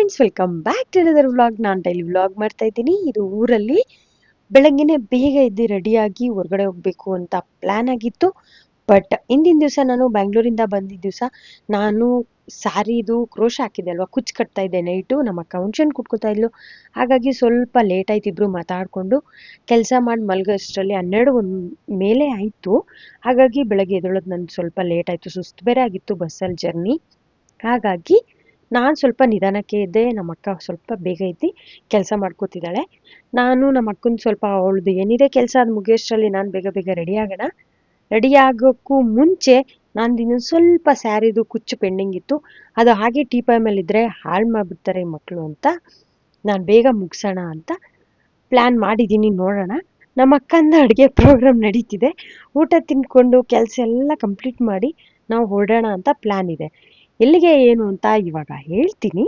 Friends, welcome back to another vlog. ನಾನು daily vlog ಮಾಡ್ತಾ ಇದ್ದೀನಿ. ಇದು ಊರಲ್ಲಿ ಬೆಳಗ್ಗೆನೆ ಬೇಗ ಎದ್ದು ರೆಡಿಯಾಗಿ ಹೊರಗಡೆ ಹೋಗಬೇಕು ಅಂತ ಪ್ಲಾನ್ ಆಗಿತ್ತು. ಬಟ್ ಹಿಂದಿನ ದಿವಸ ನಾನು ಬ್ಯಾಂಗ್ಳೂರಿಂದ ಬಂದಿದ್ದ ದಿವಸ ನಾನು ಸ್ಯಾರಿದು ಕ್ರೋಶ ಹಾಕಿದೆ ಅಲ್ವಾ, ಕುಚ್ಚು ಕಟ್ತಾ ಇದ್ದೆ ನೈಟು. ನಮ್ಮ ಅಕ್ಕ ಹುಣ್ಸೆಹಣ್ಣು ಕುಟ್ಕೋತಾ ಇದ್ಲು. ಹಾಗಾಗಿ ಸ್ವಲ್ಪ ಲೇಟ್ ಆಯ್ತು. ಇಬ್ರು ಮಾತಾಡಿಕೊಂಡು ಕೆಲಸ ಮಾಡಿ ಮಲಗೋಷ್ಟರಲ್ಲಿ 12 ಮೇಲೆ ಆಯಿತು. ಹಾಗಾಗಿ ಬೆಳಗ್ಗೆ ಎದ್ದೇಳೋದು ನನಗೆ ಸ್ವಲ್ಪ ಲೇಟ್ ಆಯಿತು. ಸುಸ್ತು ಬೇರೆ ಆಗಿತ್ತು ಬಸ್ಸಲ್ಲಿ ಜರ್ನಿ. ಹಾಗಾಗಿ ನಾನು ಸ್ವಲ್ಪ ನಿಧಾನಕ್ಕೆ ಎದ್ದೆ. ನಮ್ಮ ಅಕ್ಕ ಸ್ವಲ್ಪ ಬೇಗ ಎದ್ದು ಕೆಲಸ ಮಾಡ್ಕೋತಿದ್ದಾಳೆ. ನಾನು ನಮ್ಮ ಅಕ್ಕನ ಸ್ವಲ್ಪ ಅವಳದು ಏನಿದೆ ಕೆಲಸ ಅದು ಮುಗಿಯೋಷ್ಟರಲ್ಲಿ ನಾನು ಬೇಗ ಬೇಗ ರೆಡಿ ಆಗೋಣ. ರೆಡಿ ಆಗೋಕ್ಕೂ ಮುಂಚೆ ನಾನು ಇನ್ನೊಂದು ಸ್ವಲ್ಪ ಸ್ಯಾರಿದು ಕುಚ್ಚು ಪೆಂಡಿಂಗ್ ಇತ್ತು. ಅದು ಹಾಗೆ ಟೀಪಾಯ್ ಮೇಲಿದ್ದರೆ ಹಾಳು ಮಾಡಿಬಿಡ್ತಾರೆ ಮಕ್ಕಳು ಅಂತ ನಾನು ಬೇಗ ಮುಗಿಸೋಣ ಅಂತ ಪ್ಲ್ಯಾನ್ ಮಾಡಿದ್ದೀನಿ. ನೋಡೋಣ. ನಮ್ಮ ಅಕ್ಕಂದು ಅಡುಗೆ ಪ್ರೋಗ್ರಾಮ್ ನಡೀತಿದೆ. ಊಟ ತಿಂದ್ಕೊಂಡು ಕೆಲಸ ಎಲ್ಲ ಕಂಪ್ಲೀಟ್ ಮಾಡಿ ನಾವು ಹೊರಡೋಣ ಅಂತ ಪ್ಲ್ಯಾನ್ ಇದೆ. ಎಲ್ಲಿಗೆ ಏನು ಅಂತ ಇವಾಗ ಹೇಳ್ತೀನಿ,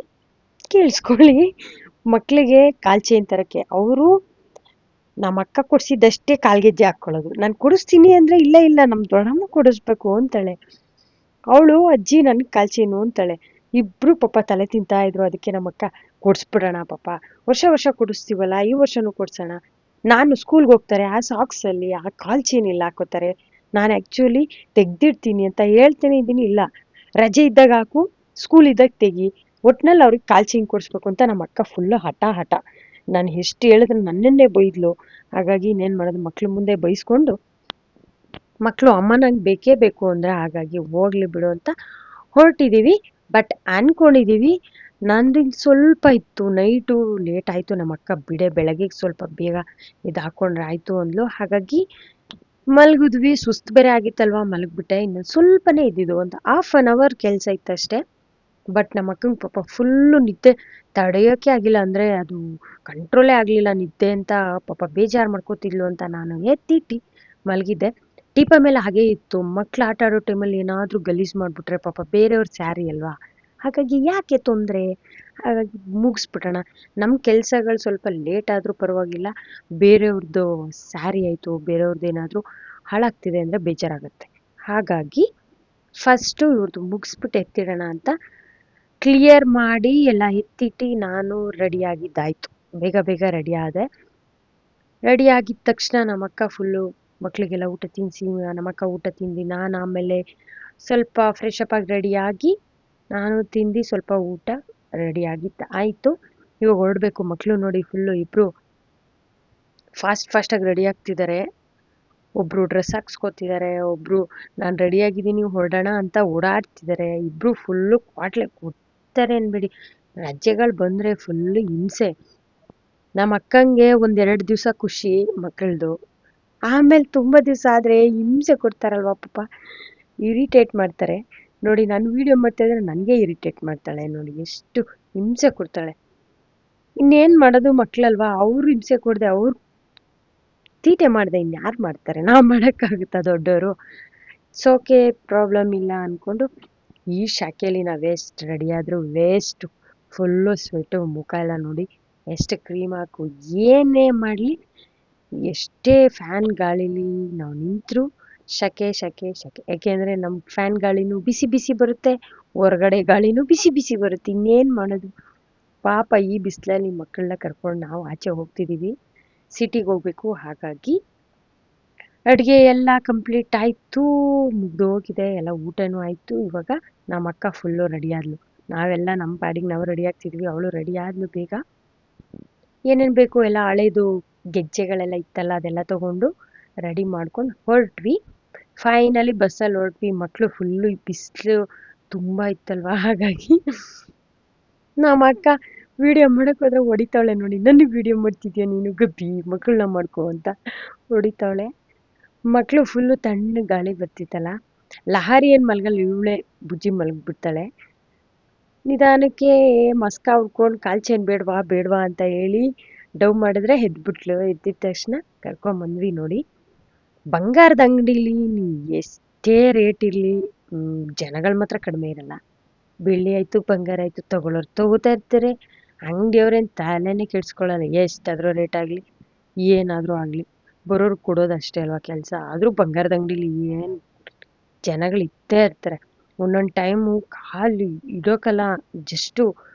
ಕೇಳಿಸ್ಕೊಳ್ಳಿ. ಮಕ್ಕಳಿಗೆ ಕಾಲು ಚೈನ್ ತರಕ್ಕೆ ಅವರು ನಮ್ಮ ಅಕ್ಕ ಕೊಡಿಸಿದ್ದಷ್ಟೇ ಕಾಲ್ಗೆಜ್ಜೆ ಹಾಕ್ಕೊಳ್ಳೋದು. ನಾನು ಕೊಡಿಸ್ತೀನಿ ಅಂದರೆ ಇಲ್ಲ ಇಲ್ಲ ನಮ್ಮ ದೊಡ್ಡಮ್ಮ ಕೊಡಿಸ್ಬೇಕು ಅಂತಾಳೆ. ಅವಳು ಅಜ್ಜಿ ನನಗೆ ಕಾಲು ಚೈನು ಅಂತಾಳೆ. ಇಬ್ಬರು ಪಾಪ ತಲೆ ತಿಂತಾ ಇದ್ರು. ಅದಕ್ಕೆ ನಮ್ಮ ಅಕ್ಕ ಕೊಡಿಸ್ಬಿಡೋಣ ಪಾಪ, ವರ್ಷ ವರ್ಷ ಕೊಡಿಸ್ತೀವಲ್ಲ, ಈ ವರ್ಷನೂ ಕೊಡ್ಸೋಣ. ನಾನು ಸ್ಕೂಲ್ಗೆ ಹೋಗ್ತಾರೆ ಆ ಸಾಕ್ಸಲ್ಲಿ ಆ ಕಾಲು ಚೈನ್ ಇಲ್ಲ ಹಾಕೋತಾರೆ. ನಾನು ಆ್ಯಕ್ಚುಲಿ ತೆಗ್ದಿಡ್ತೀನಿ ಅಂತ ಹೇಳ್ತಾನೆ ಇದ್ದೀನಿ. ಇಲ್ಲ, ರಜೆ ಇದ್ದಾಗ ಹಾಕು, ಸ್ಕೂಲ್ ಇದ್ದಾಗ ತೆಗಿ, ಒಟ್ನಲ್ಲಿ ಅವ್ರಿಗೆ ಕಾಲು ಚೈನ್ ಕೊಡಿಸ್ಬೇಕು ಅಂತ ನಮ್ಮ ಅಕ್ಕ ಫುಲ್ಲು ಹಠ. ನಾನು ಎಷ್ಟು ಹೇಳಿದ್ರೆ ನನ್ನನ್ನೇ ಬೈದ್ಲು. ಹಾಗಾಗಿ ಇನ್ನೇನು ಮಾಡೋದು, ಮಕ್ಳು ಮುಂದೆ ಬೈಸ್ಕೊಂಡು ಮಕ್ಕಳು ಅಮ್ಮ ನಂಗೆ ಬೇಕೇ ಬೇಕು ಅಂದರೆ ಹಾಗಾಗಿ ಹೋಗ್ಲಿ ಬಿಡು ಅಂತ ಹೊರಟಿದ್ದೀವಿ. ಬಟ್ ಅಂದ್ಕೊಂಡಿದ್ದೀವಿ ನಂದು ಸ್ವಲ್ಪ ಇತ್ತು. ನೈಟು ಲೇಟ್ ಆಯಿತು. ನಮ್ಮ ಅಕ್ಕ ಬಿಡೆ ಬೆಳಗ್ಗೆಗೆ ಸ್ವಲ್ಪ ಬೇಗ ಇದು ಹಾಕ್ಕೊಂಡ್ರೆ ಆಯಿತು ಅಂದ್ಲು. ಹಾಗಾಗಿ ಮಲಗಿದ್ವಿ. ಸುಸ್ತು ಬೇರೆ ಆಗಿತ್ತಲ್ವ, ಮಲಗಿಬಿಟ್ಟೆ. ಇನ್ನು ಸ್ವಲ್ಪನೇ ಇದ್ದಿದ್ದು, ಒಂದು 1/2 hour ಕೆಲಸ ಇತ್ತಷ್ಟೇ. ಬಟ್ ನಮ್ಮ ಅಕ್ಕಂಗೆ ಪಾಪ ಫುಲ್ಲು ನಿದ್ದೆ ತಡೆಯೋಕ್ಕೆ ಆಗಿಲ್ಲ. ಅಂದರೆ ಅದು ಕಂಟ್ರೋಲೇ ಆಗಲಿಲ್ಲ ನಿದ್ದೆ ಅಂತ. ಪಾಪ ಬೇಜಾರು ಮಾಡ್ಕೋತಿದ್ಲು ಅಂತ ನಾನು ಎತ್ತಿಟ್ಟು ಮಲಗಿದ್ದೆ. ಟೀಪ ಮೇಲೆ ಹಾಗೇ ಇತ್ತು. ಮಕ್ಳು ಆಟ ಆಡೋ ಟೈಮಲ್ಲಿ ಏನಾದರೂ ಗಲೀಜು ಮಾಡಿಬಿಟ್ರೆ ಪಾಪ ಬೇರೆಯವ್ರ ಸ್ಯಾರಿ ಅಲ್ವಾ, ಹಾಗಾಗಿ ಯಾಕೆ ತೊಂದರೆ, ಹಾಗಾಗಿ ಮುಗಿಸ್ಬಿಟ್ಟೋಣ. ನಮ್ಮ ಕೆಲಸಗಳು ಸ್ವಲ್ಪ ಲೇಟ್ ಆದರೂ ಪರವಾಗಿಲ್ಲ, ಬೇರೆಯವ್ರದ್ದು ಸ್ಯಾರಿ ಆಯಿತು, ಬೇರೆಯವ್ರದ್ದು ಏನಾದರೂ ಹಾಳಾಗ್ತಿದೆ ಅಂದರೆ ಬೇಜಾರಾಗುತ್ತೆ. ಹಾಗಾಗಿ ಫಸ್ಟು ಇವ್ರದ್ದು ಮುಗಿಸ್ಬಿಟ್ಟು ಎತ್ತಿಡೋಣ ಅಂತ ಕ್ಲಿಯರ್ ಮಾಡಿ ಎಲ್ಲ ಎತ್ತಿಟ್ಟು ನಾನು ರೆಡಿಯಾಗಿದ್ದಾಯಿತು. ಬೇಗ ರೆಡಿ ಆದೆ. ರೆಡಿ ಆಗಿದ ತಕ್ಷಣ ನಮ್ಮ ಅಕ್ಕ ಫುಲ್ಲು ಮಕ್ಕಳಿಗೆಲ್ಲ ಊಟ ತಿನ್ನಿಸಿ, ನಮ್ಮ ಅಕ್ಕ ಊಟ ತಿಂದು ನಾನು ಆಮೇಲೆ ಸ್ವಲ್ಪ ಫ್ರೆಶ್ ಅಪ್ ಆಗಿ ರೆಡಿಯಾಗಿ ನಾನು ತಿಂದು ಸ್ವಲ್ಪ ಊಟ ರೆಡಿಯಾಗಿತ್ತು ಆಯಿತು. ಇವಾಗ ಹೊರಡಬೇಕು. ಮಕ್ಕಳು ನೋಡಿ ಫುಲ್ಲು ಇಬ್ಬರು ಫಾಸ್ಟಾಗಿ ರೆಡಿ ಆಗ್ತಿದ್ದಾರೆ. ಒಬ್ಬರು ಡ್ರೆಸ್ ಹಾಕ್ಸ್ಕೊತಿದ್ದಾರೆ, ಒಬ್ಬರು ನಾನು ರೆಡಿಯಾಗಿದ್ದೀನಿ ಹೊರಡೋಣ ಅಂತ ಓಡಾಡ್ತಿದ್ದಾರೆ. ಇಬ್ಬರು ಫುಲ್ಲು ಕ್ವಾಟ್ಲೆ ಕೊಡ್ತಾರೆ ಅನ್ಬೇಡಿ. ರಜೆಗಳು ಬಂದರೆ ಫುಲ್ಲು ಹಿಂಸೆ. ನಮ್ಮ ಅಕ್ಕಂಗೆ 1-2 ದಿವಸ ಖುಷಿ ಮಕ್ಕಳದು, ಆಮೇಲೆ ತುಂಬ ದಿವಸ ಆದರೆ ಹಿಂಸೆ ಕೊಡ್ತಾರಲ್ವ ಪಾಪ, ಇರಿಟೇಟ್ ಮಾಡ್ತಾರೆ. ನೋಡಿ, ನಾನು ವೀಡಿಯೋ ಮಾಡ್ತಾಯಿದ್ರೆ ನನಗೆ ಇರಿಟೇಟ್ ಮಾಡ್ತಾಳೆ. ನೋಡಿ ಎಷ್ಟು ಹಿಂಸೆ ಕೊಡ್ತಾಳೆ. ಇನ್ನೇನು ಮಾಡೋದು, ಮಕ್ಕಳಲ್ವಾ, ಅವ್ರು ಹಿಂಸೆ ಕೊಡದೆ ಅವ್ರು ತೀಟೆ ಮಾಡಿದೆ ಇನ್ಯಾರು ಮಾಡ್ತಾರೆ, ನಾವು ಮಾಡೋಕ್ಕಾಗುತ್ತಾ ದೊಡ್ಡವರು. ಸೋಕೆ ಪ್ರಾಬ್ಲಮ್ ಇಲ್ಲ ಅಂದ್ಕೊಂಡು ಈ ಶಾಖೆಯಲ್ಲಿ ನಾವು ಎಷ್ಟು ರೆಡಿ ಆದರೂ ವೇಸ್ಟು. ಫುಲ್ಲು ಸ್ವೆಟು, ಮುಖ ಎಲ್ಲ ನೋಡಿ ಎಷ್ಟು ಕ್ರೀಮ್ ಹಾಕು, ಏನೇ ಮಾಡಲಿ, ಎಷ್ಟೇ ಫ್ಯಾನ್ ಗಾಳೀಲಿ ನಾವು ನಿಂತರೂ ಶಕೆ. ಯಾಕೆಂದರೆ ನಮ್ಮ ಫ್ಯಾನ್ ಗಾಳಿನೂ ಬಿಸಿ ಬರುತ್ತೆ, ಹೊರಗಡೆ ಗಾಳಿನೂ ಬಿಸಿ ಬರುತ್ತೆ. ಇನ್ನೇನು ಮಾಡೋದು ಪಾಪ. ಈ ಬಿಸಿಲಲ್ಲಿ ಮಕ್ಕಳನ್ನ ಕರ್ಕೊಂಡು ನಾವು ಆಚೆ ಹೋಗ್ತಿದ್ದೀವಿ, ಸಿಟಿಗೆ ಹೋಗ್ಬೇಕು. ಹಾಗಾಗಿ ಅಡುಗೆ ಎಲ್ಲ ಕಂಪ್ಲೀಟ್ ಆಯಿತು, ಮುಗ್ದೋಗಿದೆ ಎಲ್ಲ, ಊಟನೂ ಆಯಿತು. ಇವಾಗ ನಮ್ಮ ಅಕ್ಕ ಫುಲ್ಲು ರೆಡಿ ಆದ್ಲು. ನಾವೆಲ್ಲ ನಮ್ಮ ಪಾಡಿಗೆ ನಾವು ರೆಡಿ ಆಗ್ತಿದ್ವಿ, ಅವಳು ರೆಡಿ ಆದ್ಲು ಬೇಗ. ಏನೇನು ಬೇಕು ಎಲ್ಲ ಹಳೇದು ಗೆಜ್ಜೆಗಳೆಲ್ಲ ಇತ್ತಲ್ಲ ಅದೆಲ್ಲ ತೊಗೊಂಡು ರೆಡಿ ಮಾಡ್ಕೊಂಡು ಹೊರಟ್ವಿ. ಫೈನಲಿ ಬಸ್ಸಲ್ಲಿ ಹೊರಟ್ವಿ. ಮಕ್ಕಳು ಫುಲ್ಲು ಬಿಸಿಲು ತುಂಬ ಇತ್ತಲ್ವ, ಹಾಗಾಗಿ ನಮ್ಮ ಅಕ್ಕ ವೀಡಿಯೋ ಮಾಡೋಕ್ಕೆ ಹೋದ್ರೆ ಹೊಡಿತಾವಳೆ. ನೋಡಿ, ನನಗೆ ವೀಡಿಯೋ ಮಾಡ್ತಿದ್ಯಾ ನೀನು ಗಬ್ಬಿ, ಮಕ್ಕಳನ್ನ ಮಾಡ್ಕೊ ಅಂತ ಹೊಡಿತಾವಳೆ. ಮಕ್ಕಳು ಫುಲ್ಲು ತಣ್ಣಗೆ ಗಾಳಿ ಬರ್ತಿತ್ತಲ್ಲ. ಲಹರಿ ಏನು ಮಲಗಲ್ಲ, ಇವಳೆ ಬುಜ್ಜಿ ಮಲಗಿಬಿಡ್ತಾಳೆ. ನಿಧಾನಕ್ಕೆ ಮಸ್ಕ ಉಟ್ಕೊಂಡು ಕಾಲು ಚೈನ್ ಬೇಡವಾ ಅಂತ ಹೇಳಿ ಡವ್ ಮಾಡಿದ್ರೆ ಎದ್ಬಿಟ್ಲು. ಎದ್ದಿದ ತಕ್ಷಣ ಕರ್ಕೊಂಬಂದ್ವಿ. ನೋಡಿ, ಬಂಗಾರದ ಅಂಗಡೀಲಿ ಎಷ್ಟೇ ರೇಟ್ ಇರಲಿ ಜನಗಳು ಮಾತ್ರ ಕಡಿಮೆ ಇರಲ್ಲ. ಬೆಳ್ಳಿ ಆಯಿತು ಬಂಗಾರ ಆಯಿತು ತೊಗೊಳ್ಳೋರು ತೊಗೋತಾ ಇರ್ತಾರೆ. ಅಂಗಡಿಯವ್ರೇನು ತಲೆನೇ ಕೆಡಿಸ್ಕೊಳ್ಳಲ್ಲ, ಎಷ್ಟಾದರೂ ರೇಟ್ ಆಗಲಿ ಏನಾದರೂ ಆಗಲಿ, ಬರೋರು ಕೊಡೋದು ಅಷ್ಟೇ ಅಲ್ವಾ ಕೆಲಸ. ಆದರೂ ಬಂಗಾರದ ಅಂಗಡೀಲಿ ಏನು ಜನಗಳು ಇದ್ದೇ ಇರ್ತಾರೆ. ಒಂದೊಂದು ಟೈಮು ಕಾಲು ಇಡೋಕ್ಕಲ್ಲ, ಜಸ್ಟು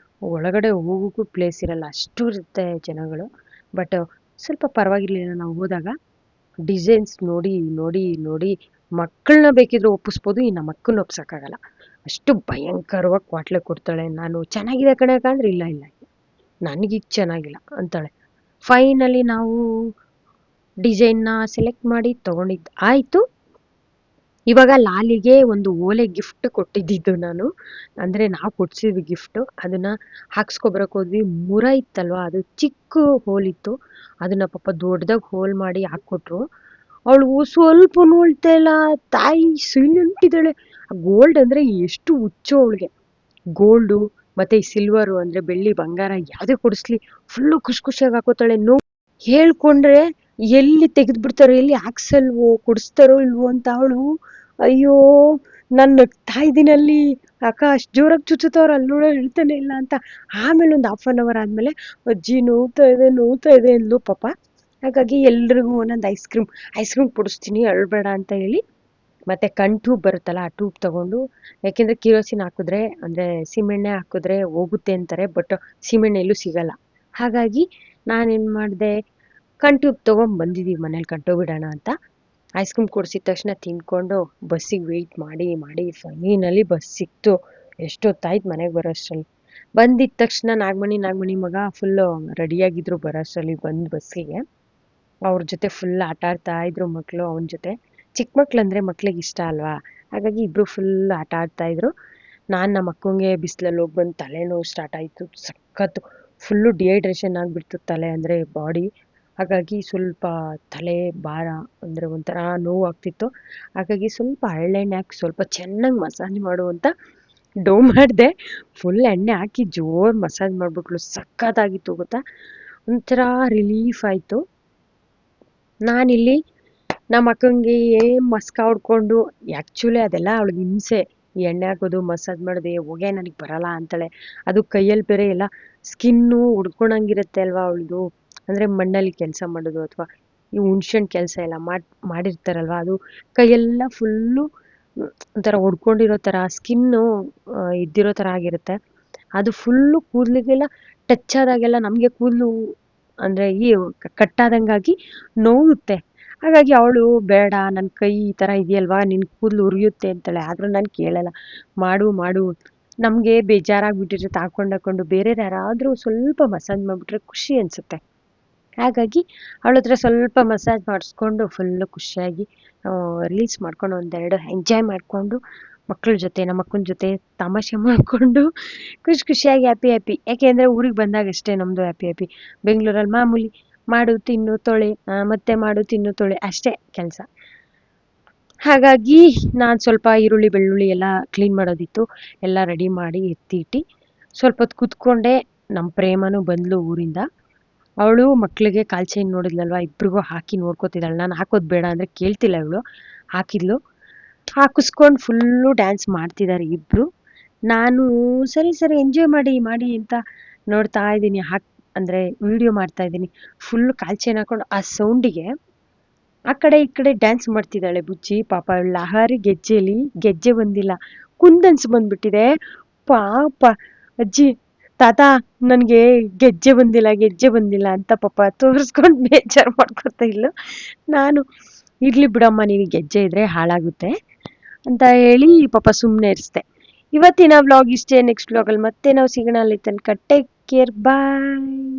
ಒಳಗಡೆ ಹೋಗೋಕ್ಕೂ ಪ್ಲೇಸ್ ಇರಲ್ಲ, ಅಷ್ಟು ಇರುತ್ತೆ ಜನಗಳು. ಬಟ್ ಸ್ವಲ್ಪ ಪರವಾಗಿರ್ಲಿಲ್ಲ, ನಾವು ಹೋದಾಗ ಡಿಸೈನ್ಸ್ ನೋಡಿ ನೋಡಿ ನೋಡಿ ಮಕ್ಕಳನ್ನ ಬೇಕಿದ್ರೆ ಒಪ್ಪಿಸ್ಬೋದು, ಇನ್ನು ಮಕ್ಕಳನ್ನ ಒಪ್ಸೋಕ್ಕಾಗಲ್ಲ, ಅಷ್ಟು ಭಯಂಕರವಾಗಿ ಕ್ವಾಟ್ಲೆ ಕೊಡ್ತಾಳೆ. ನಾನು ಚೆನ್ನಾಗಿದೆ ಕಣೆ ಅಂದ್ರೆ ಇಲ್ಲ ಇಲ್ಲ ಇಲ್ಲ, ನನಗೀಗ ಚೆನ್ನಾಗಿಲ್ಲ ಅಂತಾಳೆ. ಫೈನಲಿ ನಾವು ಡಿಸೈನ್ನ ಸೆಲೆಕ್ಟ್ ಮಾಡಿ ತಗೊಂಡಿದ್ದು ಆಯಿತು. ಇವಾಗ ಲಾಲಿಗೆ ಒಂದು ಓಲೆ ಗಿಫ್ಟ್ ಕೊಟ್ಟಿದ್ದಿದ್ದು ನಾನು, ಅಂದರೆ ನಾವು ಕೊಡ್ಸಿದ್ವಿ ಗಿಫ್ಟು. ಅದನ್ನು ಹಾಕ್ಸ್ಕೊಬರಕ್ಕೆ ಹೋದ್ವಿ, ಮುರ ಇತ್ತಲ್ವ, ಅದು ಚಿಕ್ಕ ಹೋಲಿತ್ತು, ಅದನ್ನು ಪಾಪ ದೊಡ್ಡದಾಗಿ ಹೋಲ್ ಮಾಡಿ ಹಾಕ್ಕೊಟ್ರು. ಅವಳು ಸ್ವಲ್ಪ ನೋಳ್ತಾ ಇಲ್ಲ, ತಾಯಿ ಸೈಲೆಂಟಿದ್ದಾಳೆ. ಗೋಲ್ಡ್ ಅಂದರೆ ಎಷ್ಟು ಹುಚ್ಚು ಅವಳಿಗೆ, ಗೋಲ್ಡು ಮತ್ತು ಈ ಸಿಲ್ವರು ಅಂದರೆ ಬೆಳ್ಳಿ ಬಂಗಾರ ಯಾವುದೇ ಕೊಡಿಸ್ಲಿ ಫುಲ್ಲು ಖುಷಿ ಖುಷಿಯಾಗಿ ಹಾಕೋತಾಳೆ. ಹೇಳ್ಕೊಂಡ್ರೆ ಎಲ್ಲಿ ತೆಗೆದ್ಬಿಡ್ತಾರೋ, ಎಲ್ಲಿ ಹಾಕ್ಸಲ್ವೋ, ಕೊಡಿಸ್ತಾರೋ ಇಲ್ವೋ ಅಂತ ಅವಳು ಅಯ್ಯೋ ನಾನು ನಗ್ತಾ ಇದ್ದೀನಲ್ಲಿ, ಅಕ್ಕ ಅಷ್ಟು ಜೋರಾಗಿ ಚುಚ್ಚುತ್ತವ್ರು ಅಲ್ಲಿ ನೋಡೋ ಹೇಳ್ತಾನೆ ಇಲ್ಲ ಅಂತ. ಆಮೇಲೆ ಒಂದು ಹಾಫ್ ಆನ್ ಅವರ್ ಆದಮೇಲೆ ಅಜ್ಜಿ ನೋವ್ತಾ ಇದೆ ಅಂದ್ಲು ಪಾಪ. ಹಾಗಾಗಿ ಎಲ್ರಿಗೂ ಒಂದೊಂದು ಐಸ್ ಕ್ರೀಮ್ ಕೊಡಿಸ್ತೀನಿ ಅಳ್ಬೇಡ ಅಂತ ಹೇಳಿ, ಮತ್ತು ಕಣ್ ಟ್ಯೂಬ್ ಬರುತ್ತಲ್ಲ ಆ ಟ್ಯೂಬ್ ತೊಗೊಂಡು, ಯಾಕೆಂದರೆ ಕಿರೋಸಿನ್ ಹಾಕಿದ್ರೆ ಅಂದರೆ ಸೀಮೆಣ್ಣೆ ಹಾಕಿದ್ರೆ ಹೋಗುತ್ತೆ ಅಂತಾರೆ, ಬಟ್ ಸೀಮೆಣ್ಣೆ ಎಲ್ಲೂ ಸಿಗಲ್ಲ. ಹಾಗಾಗಿ ನಾನೇನು ಮಾಡಿದೆ, ಕಣ್ ಟ್ಯೂಬ್ ತೊಗೊಂಬಂದಿದ್ದೀವಿ ಮನೇಲಿ, ಕಟ್ಟೋಗ್ಬಿಡೋಣ ಅಂತ. ಐಸ್ ಕ್ರೀಮ್ ಕೊಡಿಸಿದ ತಕ್ಷಣ ತಿಂದ್ಕೊಂಡು ಬಸ್ಸಿಗೆ ವೆಯ್ಟ್ ಮಾಡಿ ಮಾಡಿ ಫೈನಲಿ ಬಸ್ ಸಿಕ್ತು. ಎಷ್ಟೊತ್ತಾಯ್ತು ಮನೆಗೆ ಬರೋಷ್ಟರಲ್ಲಿ. ಬಂದಿದ್ದ ತಕ್ಷಣ ನಾಗಮಣಿ ಮಗ ಫುಲ್ಲು ರೆಡಿಯಾಗಿದ್ರು ಬರೋಷ್ಟರಲ್ಲಿ. ಬಂದು ಬಸ್ಸಿಗೆ ಅವ್ರ ಜೊತೆ ಫುಲ್ ಆಟ ಆಡ್ತಾ ಇದ್ರು ಮಕ್ಕಳು, ಅವನ ಜೊತೆ. ಚಿಕ್ಕ ಮಕ್ಳು ಅಂದರೆ ಮಕ್ಳಿಗೆ ಇಷ್ಟ ಅಲ್ವಾ, ಹಾಗಾಗಿ ಇಬ್ಬರು ಫುಲ್ ಆಟ ಆಡ್ತಾಯಿದ್ರು. ನಾನು ನಮ್ಮ ಅಕ್ಕಂಗೆ ಬಿಸಿಲಲ್ಲಿ ಹೋಗಿ ಬಂದು ತಲೆನೋವು ಸ್ಟಾರ್ಟ್ ಆಯಿತು, ಸಖತ್ತು ಫುಲ್ಲು ಡಿಹೈಡ್ರೇಷನ್ ಆಗಿಬಿಡ್ತು ತಲೆ, ಅಂದರೆ ಬಾಡಿ. ಹಾಗಾಗಿ ಸ್ವಲ್ಪ ತಲೆ ಭಾರ ಅಂದರೆ ಒಂಥರ ನೋವು ಆಗ್ತಿತ್ತು. ಹಾಗಾಗಿ ಸ್ವಲ್ಪ ಹರಳೆಣ್ಣೆ ಹಾಕಿ ಸ್ವಲ್ಪ ಚೆನ್ನಾಗಿ ಮಸಾಜ್ ಮಾಡು ಅಂತ ಡೋ ಮಾಡಿದೆ. ಫುಲ್ ಎಣ್ಣೆ ಹಾಕಿ ಜೋರು ಮಸಾಜ್ ಮಾಡಿಬಿಟ್ಲು, ಸಖತ್ತಾಗಿತ್ತು ಗೊತ್ತಾ, ಒಂಥರ ರಿಲೀಫ್ ಆಯಿತು. ನಾನಿಲ್ಲಿ ನಮ್ಮ ಅಕ್ಕಂಗೆ ಮಸ್ಕ ಹೊಡ್ಕೊಂಡು, ಆ್ಯಕ್ಚುಲಿ ಅದೆಲ್ಲ ಅವಳಿಗೆ ಹಿಂಸೆ, ಈ ಎಣ್ಣೆ ಹಾಕೋದು ಮಸಾಜ್ ಮಾಡೋದು ಹೊಗೆ ನನಗೆ ಬರಲ್ಲ ಅಂತಾಳೆ. ಅದು ಕೈಯಲ್ಲಿ ಬೇರೆ ಎಲ್ಲ ಸ್ಕಿನ್ನು ಉಡ್ಕೊಳಂಗಿರುತ್ತೆ ಅಲ್ವಾ ಅವಳದು, ಅಂದರೆ ಮಣ್ಣಲ್ಲಿ ಕೆಲಸ ಮಾಡೋದು ಅಥವಾ ಈ ಹುಣ್ಸೆಹಣ್ಣು ಕೆಲಸ ಎಲ್ಲ ಮಾಡಿರ್ತಾರಲ್ವ, ಅದು ಕೈಯೆಲ್ಲ ಫುಲ್ಲು ಒಂಥರ ಹೊಡ್ಕೊಂಡಿರೋ ಥರ ಸ್ಕಿನ್ನು ಇದ್ದಿರೋ ಥರ ಆಗಿರುತ್ತೆ. ಅದು ಫುಲ್ಲು ಕೂದಲಿಗೆಲ್ಲ ಟಚ್ ಆದಾಗೆಲ್ಲ ನಮಗೆ ಕೂದಲು ಅಂದರೆ ಈ ಕಟ್ಟಾದಂಗಾಗಿ ನೋವುತ್ತೆ. ಹಾಗಾಗಿ ಅವಳು ಬೇಡ, ನನ್ನ ಕೈ ಈ ಥರ ಇದೆಯಲ್ವಾ, ನಿನ್ನ ಕೂದಲು ಉರಿಯುತ್ತೆ ಅಂತಾಳೆ. ಆದರೂ ನಾನು ಕೇಳಲ್ಲ, ಮಾಡು ನಮಗೆ ಬೇಜಾರಾಗಿಬಿಟ್ಟಿರುತ್ತೆ ಹಾಕೊಂಡು ಬೇರೆಯವ್ರು ಯಾರಾದರೂ ಸ್ವಲ್ಪ ಮಸಾಜ್ ಮಾಡಿಬಿಟ್ರೆ ಖುಷಿ ಅನಿಸುತ್ತೆ. ಹಾಗಾಗಿ ಅವಳ ಹತ್ರ ಸ್ವಲ್ಪ ಮಸಾಜ್ ಮಾಡಿಸ್ಕೊಂಡು ಫುಲ್ಲು ಖುಷಿಯಾಗಿ ರೀಲ್ಸ್ ಮಾಡ್ಕೊಂಡು ಒಂದೆರಡು ಎಂಜಾಯ್ ಮಾಡಿಕೊಂಡು ಮಕ್ಕಳ ಜೊತೆ ನಮ್ಮ ಅಕ್ಕನ ಜೊತೆ ತಮಾಷೆ ಮಾಡಿಕೊಂಡು ಖುಷಿಯಾಗಿ ಹ್ಯಾಪಿ ಯಾಕೆಂದರೆ ಊರಿಗೆ ಬಂದಾಗ ಅಷ್ಟೇ ನಮ್ಮದು ಹ್ಯಾಪಿ. ಬೆಂಗಳೂರಲ್ಲಿ ಮಾಮೂಲಿ ಮಾಡು ತಿನ್ನು ತೊಳೆ, ಮತ್ತೆ ಮಾಡು ತಿನ್ನು ತೊಳೆ ಅಷ್ಟೇ ಕೆಲಸ. ಹಾಗಾಗಿ ನಾನು ಸ್ವಲ್ಪ ಈರುಳ್ಳಿ ಬೆಳ್ಳುಳ್ಳಿ ಎಲ್ಲ ಕ್ಲೀನ್ ಮಾಡೋದಿತ್ತು, ಎಲ್ಲ ರೆಡಿ ಮಾಡಿ ಎತ್ತಿಟ್ಟು ಸ್ವಲ್ಪ ಹೊತ್ತು ಕೂತ್ಕೊಂಡೆ. ನಮ್ಮ ಪ್ರೇಮನೂ ಬಂದಳು ಊರಿಂದ. ಅವಳು ಮಕ್ಕಳಿಗೆ ಕಾಲ್ ಚೈನ್ ನೋಡಿದ್ಲಲ್ವ, ಇಬ್ರಿಗೂ ಹಾಕಿ ನೋಡ್ಕೋತಿದ್ದಾಳೆ. ನಾನು ಹಾಕೋದು ಬೇಡ ಅಂದರೆ ಕೇಳ್ತಿಲ್ಲ ಇವಳು, ಹಾಕಿದ್ಲು. ಹಾಕಿಸ್ಕೊಂಡು ಫುಲ್ಲು ಡ್ಯಾನ್ಸ್ ಮಾಡ್ತಿದ್ದಾರೆ ಇಬ್ಬರು. ನಾನು ಸರಿ ಎಂಜಾಯ್ ಮಾಡಿ ಅಂತ ನೋಡ್ತಾ ಇದ್ದೀನಿ, ಅಂದರೆ ವಿಡಿಯೋ ಮಾಡ್ತಾ ಇದ್ದೀನಿ. ಫುಲ್ಲು ಕಾಲ್ ಚೈನ್ ಹಾಕೊಂಡು ಆ ಸೌಂಡಿಗೆ ಆ ಕಡೆ ಈ ಕಡೆ ಡ್ಯಾನ್ಸ್ ಮಾಡ್ತಿದ್ದಾಳೆ ಬುಜ್ಜಿ. ಪಾಪ ಲಹರಿ ಗೆಜ್ಜೆಲಿ ಗೆಜ್ಜೆ ಬಂದಿಲ್ಲ, ಕುಂದನ್ಸ್ ಬಂದ್ಬಿಟ್ಟಿದೆ ಪಾಪ. ಅಜ್ಜಿ ತಾತ ನನಗೆ ಗೆಜ್ಜೆ ಬಂದಿಲ್ಲ ಅಂತ ಪಾಪ ತೋರಿಸ್ಕೊಂಡು ಬೇಜಾರು ಮಾಡ್ಕೊತಾ ಇದ್ಲು. ನಾನು ಇರ್ಲಿ ಬಿಡಮ್ಮ, ನೀನು ಗೆಜ್ಜೆ ಇದ್ರೆ ಹಾಳಾಗುತ್ತೆ ಅಂತ ಹೇಳಿ ಪಾಪ ಸುಮ್ಮನೆ ಇರಿಸ್ದೆ. ಇವತ್ತಿನ ವ್ಲಾಗ್ ಇಷ್ಟೇ. ನೆಕ್ಸ್ಟ್ ವ್ಲಾಗಲ್ಲಿ ಮತ್ತೆ ನಾವು ಸಿಗೋಣ. ಅಲ್ಲಿ ತನಕ ಟೇಕ್ ಕೇರ್, ಬಾಯ್.